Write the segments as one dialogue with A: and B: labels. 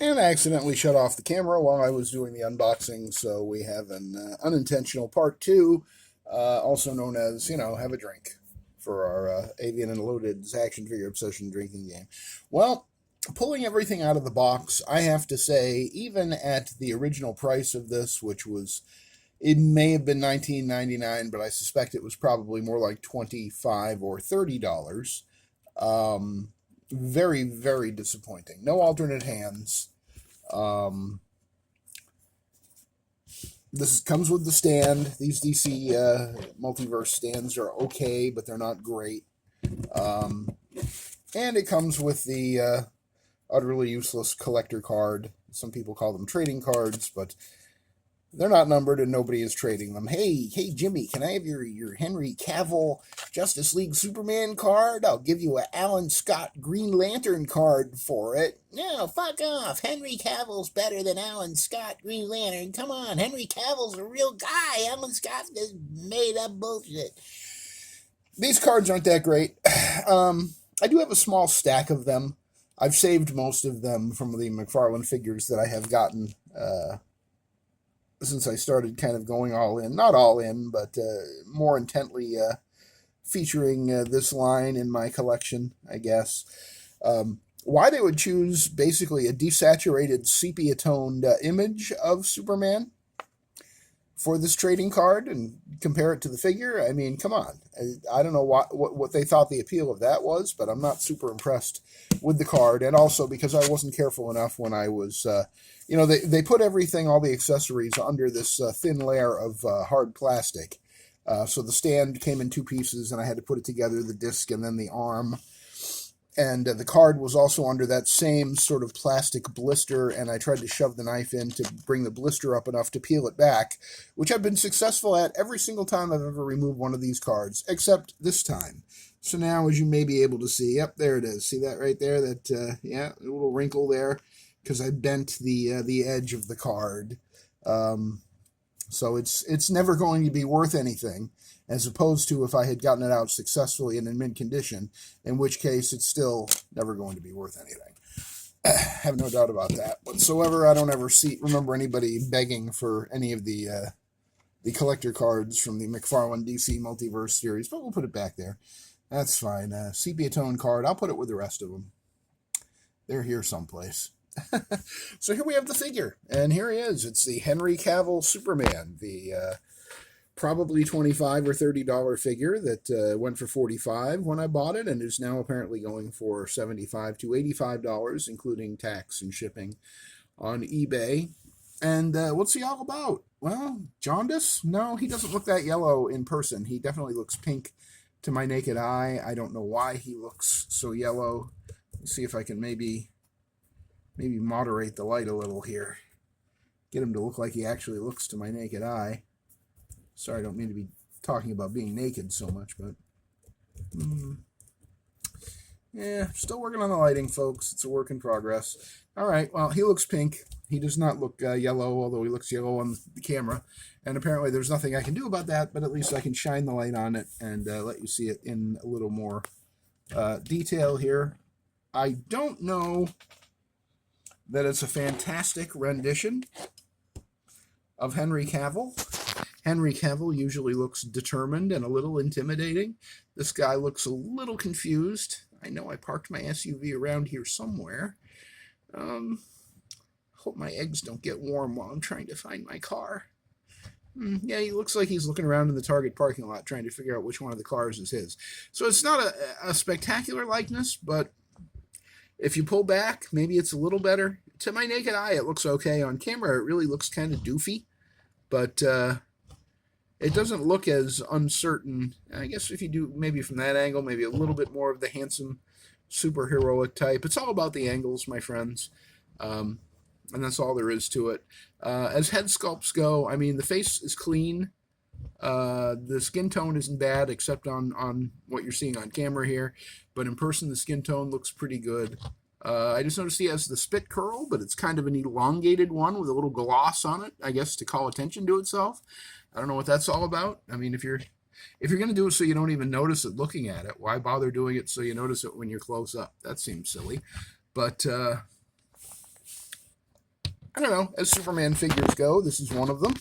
A: And I accidentally shut off the camera while I was doing the unboxing, so we have an unintentional part two, also known as, have a drink for our Avian and Loaded's action figure obsession drinking game. Well, pulling everything out of the box, I have to say, even at the original price of this, which was, it may have been $19.99, but I suspect it was probably more like $25 or $30. Um, Very, very disappointing. No alternate hands. Um, this comes with the stand. These DC multiverse stands are okay, but they're not great. Um, and it comes with the utterly useless collector card. Some people call them trading cards, but they're not numbered and nobody is trading them. Hey, Jimmy, can I have your Henry Cavill Justice League Superman card? I'll give you a Alan Scott Green Lantern card for it. No, fuck off. Henry Cavill's better than Alan Scott Green Lantern. Come on, Henry Cavill's a real guy. Alan Scott is made up bullshit. These cards aren't that great. I do have a small stack of them. I've saved most of them from the McFarlane figures that I have gotten since I started kind of going all in. Not all in, but more intently featuring this line in my collection, I guess. Why they would choose basically a desaturated sepia toned image of Superman for this trading card and compare it to the figure, I mean, come on. I don't know what they thought the appeal of that was, but I'm not super impressed with the card. And also because I wasn't careful enough when I was, they put everything, all the accessories, under this thin layer of hard plastic. So the stand came in two pieces, and I had to put it together, the disc and then the arm. And the card was also under that same sort of plastic blister, and I tried to shove the knife in to bring the blister up enough to peel it back, which I've been successful at every single time I've ever removed one of these cards, except this time. So now, as you may be able to see, yep, there it is. See that right there? That, a little wrinkle there, because I bent the edge of the card. So it's never going to be worth anything, as opposed to if I had gotten it out successfully and in mint condition, in which case it's still never going to be worth anything. I have no doubt about that whatsoever. I don't ever remember anybody begging for any of the collector cards from the McFarlane DC Multiverse series, but we'll put it back there. That's fine. Sepia tone card. I'll put it with the rest of them. They're here someplace. So here we have the figure, and here he is. It's the Henry Cavill Superman, the probably $25 or $30 figure that went for $45 when I bought it, and is now apparently going for $75 to $85, including tax and shipping, on eBay. And what's he all about? Well, jaundice? No, he doesn't look that yellow in person. He definitely looks pink to my naked eye. I don't know why he looks so yellow. Let's see if I can maybe moderate the light a little here. Get him to look like he actually looks to my naked eye. Sorry, I don't mean to be talking about being naked so much, but yeah, still working on the lighting, folks. It's a work in progress. All right, well, he looks pink. He does not look yellow, although he looks yellow on the camera. And apparently there's nothing I can do about that, but at least I can shine the light on it and let you see it in a little more detail here. I don't know that it's a fantastic rendition of Henry Cavill. Henry Cavill usually looks determined and a little intimidating. This guy looks a little confused. I know I parked my SUV around here somewhere. Hope my eggs don't get warm while I'm trying to find my car. Yeah, he looks like he's looking around in the Target parking lot trying to figure out which one of the cars is his. So it's not a spectacular likeness, but if you pull back, maybe it's a little better. To my naked eye, it looks okay. On camera, it really looks kind of doofy, but it doesn't look as uncertain. I guess if you do maybe from that angle, maybe a little bit more of the handsome superheroic type. It's all about the angles, my friends. And that's all there is to it. As head sculpts go, I mean, the face is clean. The skin tone isn't bad, except on what you're seeing on camera here. But in person, the skin tone looks pretty good. I just noticed he has the spit curl, but it's kind of an elongated one with a little gloss on it, I guess, to call attention to itself. I don't know what that's all about. I mean, if you're going to do it so you don't even notice it looking at it, why bother doing it so you notice it when you're close up? That seems silly. But I don't know, as Superman figures go, this is one of them.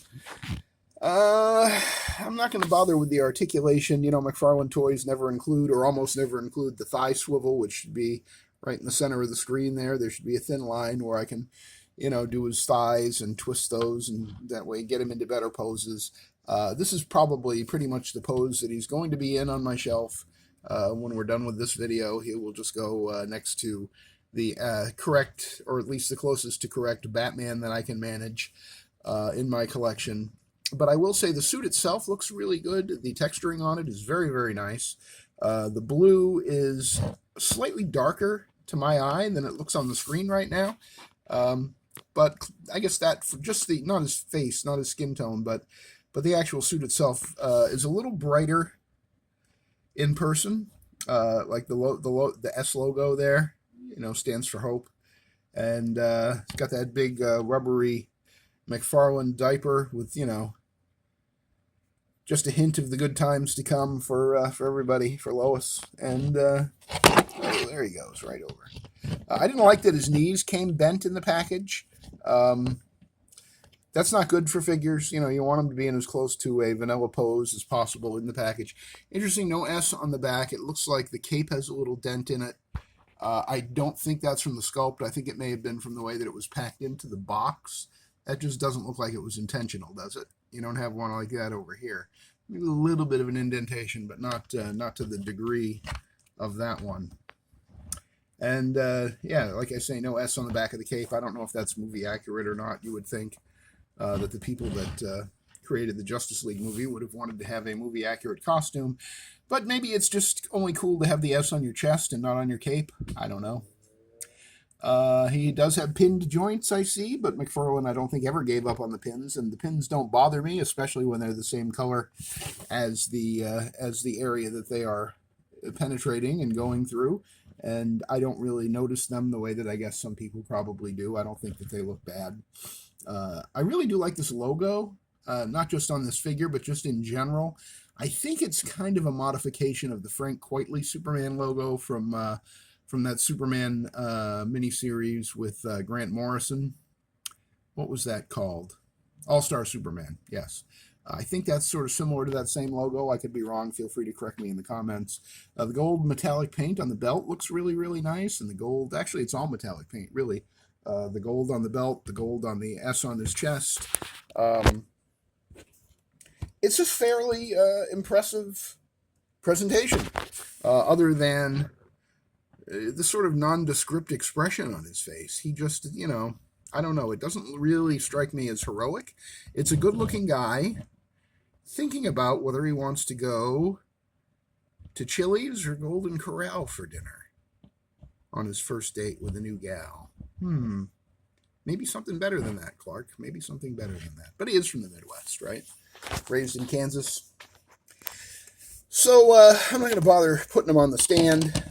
A: I'm not going to bother with the articulation. You know, McFarlane toys never include, or almost never include, the thigh swivel, which should be right in the center of the screen there. There should be a thin line where I can, you know, do his thighs and twist those, and that way get him into better poses. This is probably pretty much the pose that he's going to be in on my shelf. When we're done with this video, he will just go next to the correct, or at least the closest to correct, Batman that I can manage in my collection. But I will say the suit itself looks really good. The texturing on it is very, very nice. The blue is slightly darker to my eye than it looks on the screen right now. But I guess that for just the, not his face, not his skin tone, but the actual suit itself is a little brighter in person. Like the S logo there, you know, stands for hope. And it's got that big rubbery McFarlane diaper with, you know, just a hint of the good times to come for everybody, for Lois. And oh, there he goes, right over. I didn't like that his knees came bent in the package. That's not good for figures. You know, you want them to be in as close to a vanilla pose as possible in the package. Interesting, no S on the back. It looks like the cape has a little dent in it. I don't think that's from the sculpt. I think it may have been from the way that it was packed into the box. That just doesn't look like it was intentional, does it? You don't have one like that over here. Maybe a little bit of an indentation, but not to the degree of that one. And yeah, like I say, no S on the back of the cape. I don't know if that's movie accurate or not. You would think that the people that created the Justice League movie would have wanted to have a movie accurate costume. But maybe it's just only cool to have the S on your chest and not on your cape. I don't know. He does have pinned joints, I see, but McFarlane I don't think ever gave up on the pins, and the pins don't bother me, especially when they're the same color as the area that they are penetrating and going through. And I don't really notice them the way that I guess some people probably do. I don't think that they look bad. I really do like this logo, not just on this figure, but just in general. I think it's kind of a modification of the Frank Quitely Superman logo from that Superman miniseries with Grant Morrison. What was that called? All-Star Superman, yes. I think that's sort of similar to that same logo. I could be wrong. Feel free to correct me in the comments. The gold metallic paint on the belt looks really, really nice. And the gold, actually, it's all metallic paint, really. The gold on the belt, the gold on the S on his chest. It's a fairly impressive presentation, other than the sort of nondescript expression on his face. He just, you know, I don't know. It doesn't really strike me as heroic. It's a good-looking guy thinking about whether he wants to go to Chili's or Golden Corral for dinner on his first date with a new gal. Maybe something better than that, Clark. Maybe something better than that. But he is from the Midwest, right? Raised in Kansas. So I'm not going to bother putting him on the stand.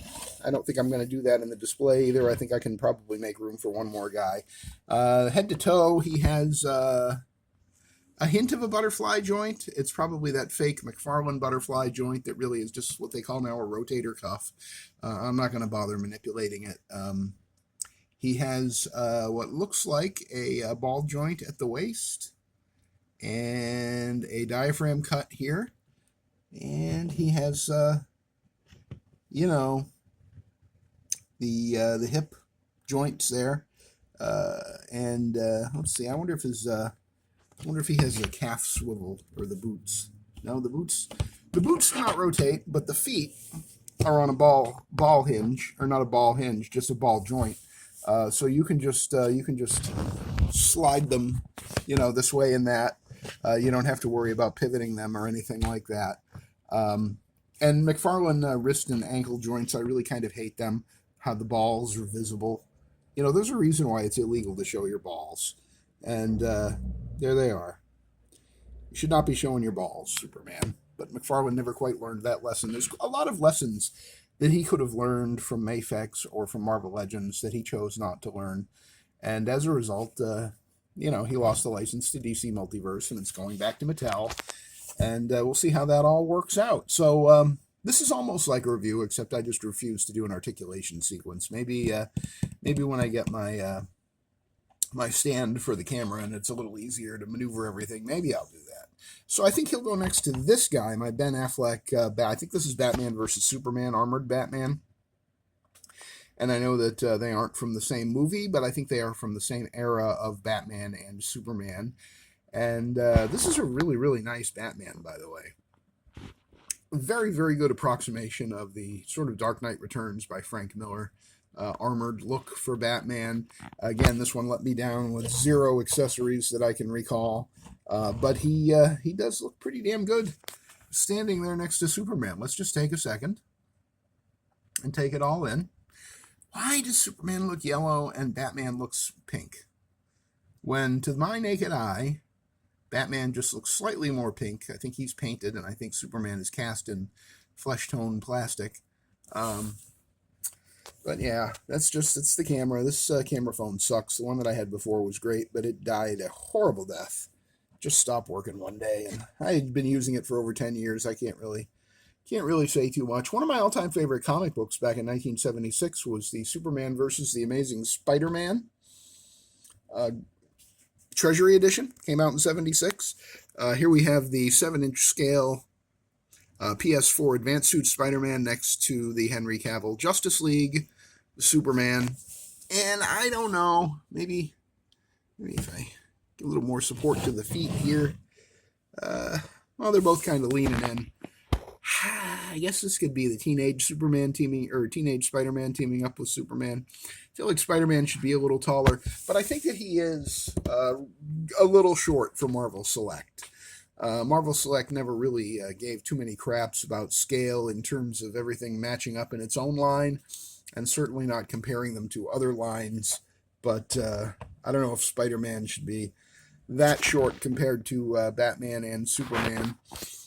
A: I don't think I'm going to do that in the display either. I think I can probably make room for one more guy. Head to toe, he has a hint of a butterfly joint. It's probably that fake McFarlane butterfly joint that really is just what they call now a rotator cuff. I'm not going to bother manipulating it. He has what looks like a ball joint at the waist and a diaphragm cut here. And he has, you know, the hip joints there, and let's see. I wonder if he has a calf swivel or the boots. No, the boots do not rotate, but the feet are on a ball hinge, or not a ball hinge, just a ball joint. So you can just slide them, you know, this way and that. You don't have to worry about pivoting them or anything like that. And McFarlane wrist and ankle joints, I really kind of hate them. How the balls are visible. You know, there's a reason why it's illegal to show your balls. And there they are. You should not be showing your balls, Superman. But McFarlane never quite learned that lesson. There's a lot of lessons that he could have learned from Mafex or from Marvel Legends that he chose not to learn. And as a result, you know, he lost the license to DC Multiverse, and it's going back to Mattel. And we'll see how that all works out. So, this is almost like a review, except I just refuse to do an articulation sequence. Maybe when I get my my stand for the camera, and it's a little easier to maneuver everything. Maybe I'll do that. So I think he'll go next to this guy, my Ben Affleck. I think this is Batman versus Superman, Armored Batman. And I know that they aren't from the same movie, but I think they are from the same era of Batman and Superman. And this is a really, really nice Batman, by the way. Very, very good approximation of the sort of Dark Knight Returns by Frank Miller. Armored look for Batman. Again, this one let me down with 0 accessories that I can recall. But he does look pretty damn good standing there next to Superman. Let's just take a second and take it all in. Why does Superman look yellow and Batman looks pink? When, to my naked eye, Batman just looks slightly more pink. I think he's painted, and I think Superman is cast in flesh-tone plastic. But yeah, it's the camera. This camera phone sucks. The one that I had before was great, but it died a horrible death. Just stopped working one day, and I had been using it for over 10 years. I can't really say too much. One of my all-time favorite comic books back in 1976 was the Superman versus the Amazing Spider-Man Treasury Edition. Came out in 76. Here we have the 7-inch scale PS4 Advanced Suit Spider-Man next to the Henry Cavill Justice League Superman. And I don't know, maybe if I get a little more support to the feet here. Well, they're both kind of leaning in. I guess this could be the teenage Spider-Man teaming up with Superman. I feel like Spider-Man should be a little taller, but I think that he is a little short for Marvel Select. Marvel Select never really gave too many craps about scale in terms of everything matching up in its own line, and certainly not comparing them to other lines. But I don't know if Spider-Man should be that short compared to Batman and Superman.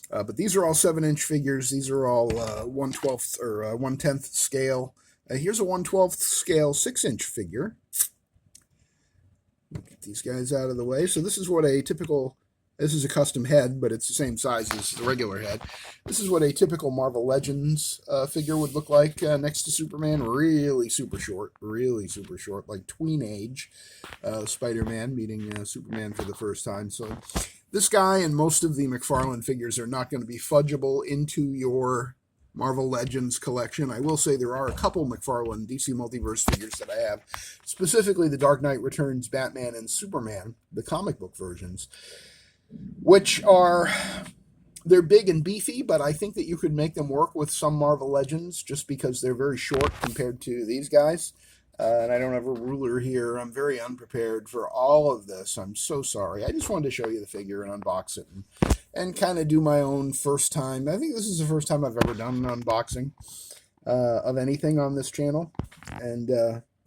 A: But these are all 7-inch figures. These are all 1/12 or 1/10 scale. Here's a 1/12 scale 6-inch figure. Get these guys out of the way. So this is what a typical, this is a custom head, but it's the same size as the regular head. This is what a typical Marvel Legends figure would look like next to Superman. Really super short, like tween age Spider-Man meeting Superman for the first time. So this guy and most of the McFarlane figures are not going to be fudgeable into your Marvel Legends collection. I will say there are a couple McFarlane DC Multiverse figures that I have, specifically the Dark Knight Returns Batman and Superman, the comic book versions, which are, they're big and beefy, but I think that you could make them work with some Marvel Legends just because they're very short compared to these guys. And I don't have a ruler here. I'm very unprepared for all of this. I'm so sorry. I just wanted to show you the figure and unbox it and kind of do my own first time. I think this is the first time I've ever done an unboxing of anything on this channel. And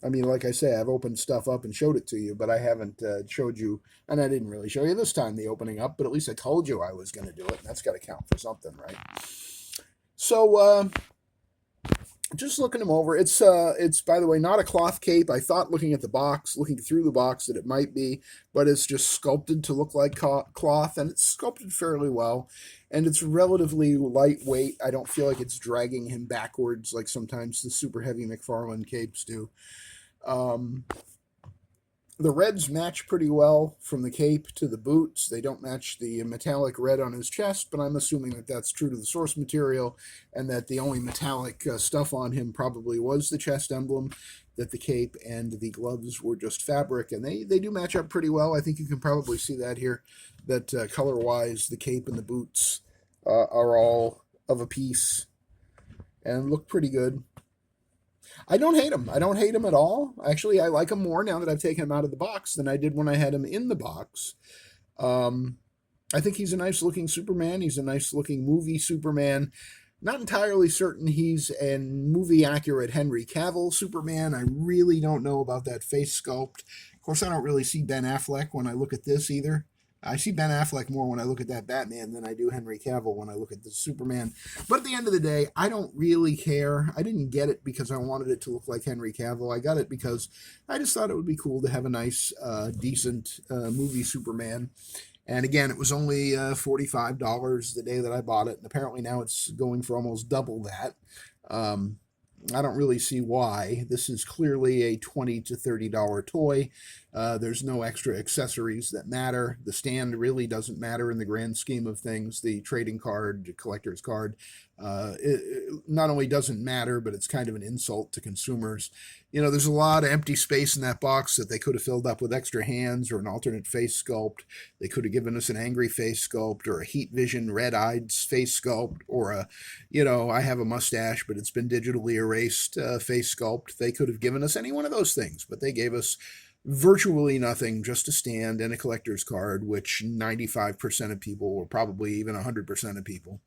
A: I mean, like I say, I've opened stuff up and showed it to you, but I haven't showed you, and I didn't really show you this time the opening up, but at least I told you I was going to do it, and that's got to count for something, right? So, just looking them over, it's by the way not a cloth cape. I thought looking at the box, looking through the box, that it might be, but it's just sculpted to look like cloth, and it's sculpted fairly well, and it's relatively lightweight. I don't feel like it's dragging him backwards like sometimes the super heavy McFarlane capes do. The reds match pretty well from the cape to the boots. They don't match the metallic red on his chest, but I'm assuming that that's true to the source material and that the only metallic stuff on him probably was the chest emblem, that the cape and the gloves were just fabric, and they do match up pretty well. I think you can probably see that here, that color-wise, the cape and the boots are all of a piece and look pretty good. I don't hate him. I don't hate him at all. Actually, I like him more now that I've taken him out of the box than I did when I had him in the box. I think he's a nice-looking Superman. He's a nice-looking movie Superman. Not entirely certain he's a movie-accurate Henry Cavill Superman. I really don't know about that face sculpt. Of course, I don't really see Ben Affleck when I look at this either. I see Ben Affleck more when I look at that Batman than I do Henry Cavill when I look at the Superman. But at the end of the day, I don't really care. I didn't get it because I wanted it to look like Henry Cavill. I got it because I just thought it would be cool to have a nice, decent movie Superman. And again, it was only $45 the day that I bought it. And apparently now it's going for almost double that. I don't really see why. This is clearly a $20 to $30 toy. There's no extra accessories that matter. The stand really doesn't matter in the grand scheme of things. The trading card, the collector's card, it not only doesn't matter, but it's kind of an insult to consumers. You know, there's a lot of empty space in that box that they could have filled up with extra hands or an alternate face sculpt. They could have given us an angry face sculpt or a heat vision red-eyed face sculpt or a, you know, I have a mustache, but it's been digitally erased face sculpt. They could have given us any one of those things, but they gave us virtually nothing, just a stand and a collector's card, which 95% of people, or probably even 100% of people,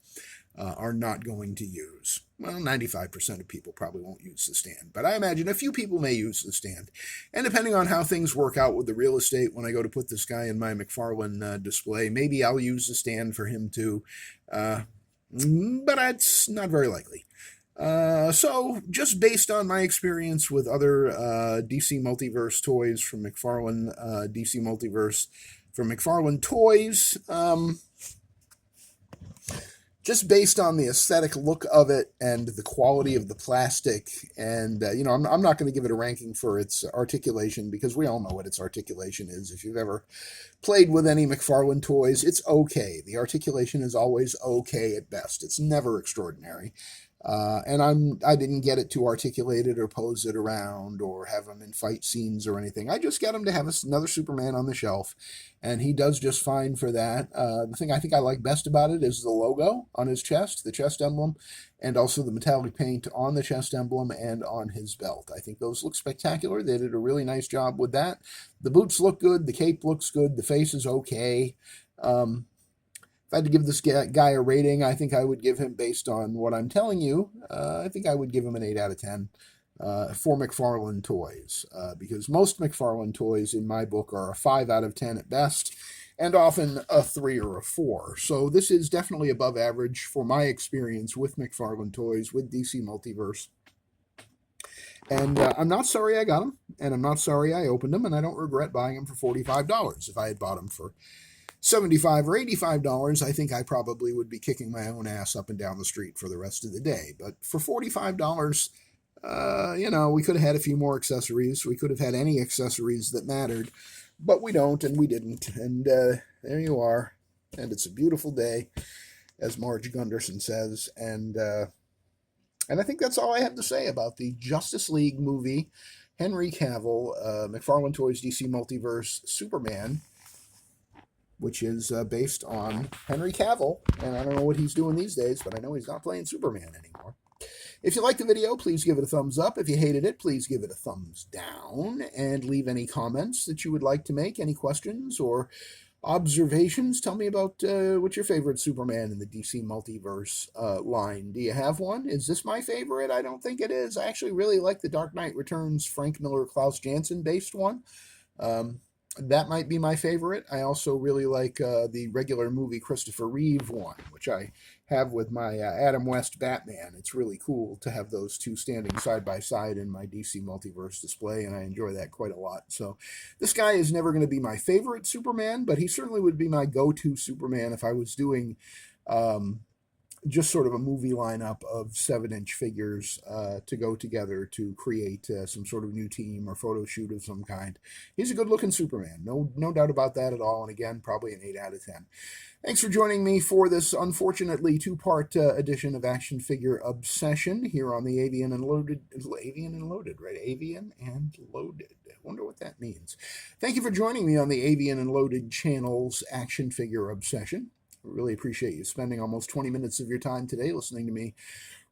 A: are not going to use. Well, 95% of people probably won't use the stand, but I imagine a few people may use the stand. And depending on how things work out with the real estate, when I go to put this guy in my McFarlane display, maybe I'll use the stand for him too, but it's not very likely. So just based on my experience with other DC Multiverse toys from McFarlane, DC Multiverse from McFarlane Toys, just based on the aesthetic look of it and the quality of the plastic, and you know, I'm not going to give it a ranking for its articulation because we all know what its articulation is. If you've ever played with any McFarlane toys, it's okay. The articulation is always okay at best. It's never extraordinary. And I didn't get it to articulate it or pose it around or have him in fight scenes or anything. I just got him to have another Superman on the shelf, and he does just fine for that. The thing I think I like best about it is the logo on his chest, the chest emblem, and also the metallic paint on the chest emblem and on his belt. I think those look spectacular. They did a really nice job with that. The boots look good. The cape looks good. The face is okay. If I had to give this guy a rating, I think I would give him, based on what I'm telling you, I think I would give him an 8 out of 10 for McFarlane toys, because most McFarlane toys in my book are a 5 out of 10 at best, and often a 3 or a 4. So this is definitely above average for my experience with McFarlane toys, with DC Multiverse. And I'm not sorry I got them, and I'm not sorry I opened them, and I don't regret buying them for $45. If I had bought them for $75 or $85, I think I probably would be kicking my own ass up and down the street for the rest of the day. But for $45, you know, we could have had a few more accessories. We could have had any accessories that mattered, but we don't, and we didn't. And there you are. And it's a beautiful day, as Marge Gunderson says. And I think that's all I have to say about the Justice League movie, Henry Cavill, McFarlane Toys DC Multiverse Superman, which is based on Henry Cavill, and I don't know what he's doing these days, but I know he's not playing Superman anymore. If you liked the video, please give it a thumbs up. If you hated it, please give it a thumbs down, and leave any comments that you would like to make, any questions or observations. Tell me about what's your favorite Superman in the DC Multiverse line. Do you have one? Is this my favorite? I don't think it is. I actually really like the Dark Knight Returns Frank Miller, Klaus Janson based one. That might be my favorite. I also really like the regular movie Christopher Reeve one, which I have with my Adam West Batman. It's really cool to have those two standing side by side in my DC Multiverse display, and I enjoy that quite a lot. So this guy is never going to be my favorite Superman, but he certainly would be my go-to Superman if I was doing just sort of a movie lineup of 7-inch figures to go together to create some sort of new team or photo shoot of some kind. He's a good-looking Superman, no doubt about that at all, and again, probably an 8 out of 10. Thanks for joining me for this, unfortunately, 2-part edition of Action Figure Obsession here on the Avian and Loaded, right? Avian and Loaded. I wonder what that means. Thank you for joining me on the Avian and Loaded channel's Action Figure Obsession. I really appreciate you spending almost 20 minutes of your time today listening to me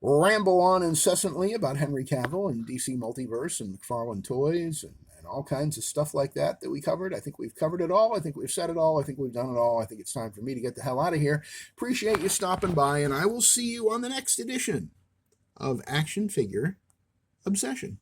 A: ramble on incessantly about Henry Cavill and DC Multiverse and McFarlane Toys and all kinds of stuff like that we covered. I think we've covered it all. I think we've said it all. I think we've done it all. I think it's time for me to get the hell out of here. Appreciate you stopping by, and I will see you on the next edition of Action Figure Obsession.